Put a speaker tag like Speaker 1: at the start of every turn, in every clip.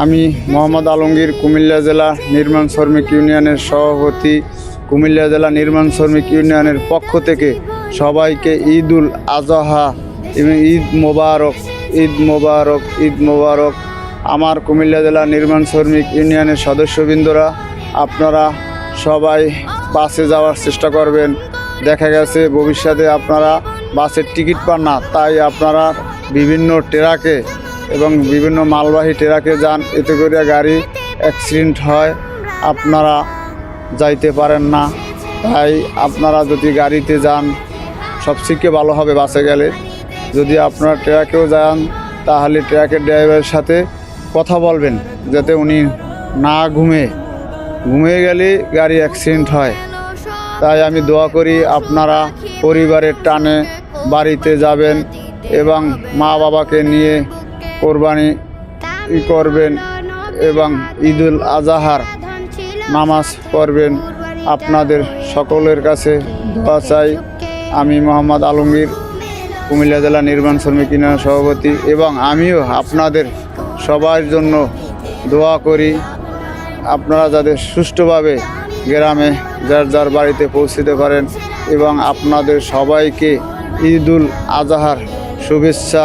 Speaker 1: আমি মোহাম্মদ আলমগীর কুমিল্লা জেলা নির্মাণ শ্রমিক ইউনিয়নের সভাপতি। কুমিল্লা জেলা নির্মাণ শ্রমিক ইউনিয়নের পক্ষ থেকে সবাইকে ঈদুল আজহা এবং ঈদ মোবারক, ঈদ মোবারক, ঈদ মোবারক। আমার কুমিল্লা জেলা নির্মাণ শ্রমিক ইউনিয়নের সদস্যবৃন্দরা, আপনারা সবাই বাসে যাওয়ার চেষ্টা করবেন। দেখা গেছে ভবিষ্যতে আপনারা বাসের টিকিট পান না, তাই আপনারা বিভিন্ন ট্রাকে এবং বিভিন্ন মালবাহী ট্রাকে যান, এতে করে গাড়ি অ্যাক্সিডেন্ট হয়, আপনারা যাইতে পারেন না। তাই আপনারা যদি গাড়িতে যান সবথেকে ভালো হবে বাসে গেলে। যদি আপনারা ট্রাকেও যান তাহলে ট্রাকের ড্রাইভারের সাথে কথা বলবেন, যাতে উনি না ঘুমিয়ে গেলে গাড়ি অ্যাক্সিডেন্ট হয়। তাই আমি দোয়া করি আপনারা পরিবারের টানে বাড়িতে যাবেন এবং মা বাবাকে নিয়ে কোরবানি করবেন এবং ঈদুল আজহার নামাজ পড়বেন। আপনাদের সকলের কাছে দোয়া চাই। আমি মোহাম্মদ আলমগীর, কুমিল্লা জেলা নির্মাণ শ্রমিক ইউনিয়নের সভাপতি, এবং আমিও আপনাদের সবার জন্য দোয়া করি। আপনারা যাতে সুষ্ঠুভাবে গ্রামে যার যার বাড়িতে পৌঁছতে পারেন এবং আপনাদের সবাইকে ঈদুল আজহার শুভেচ্ছা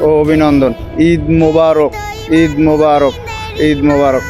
Speaker 1: ও অভিনন্দন। ঈদ মোবারক, ঈদ মোবারক, ঈদ মোবারক।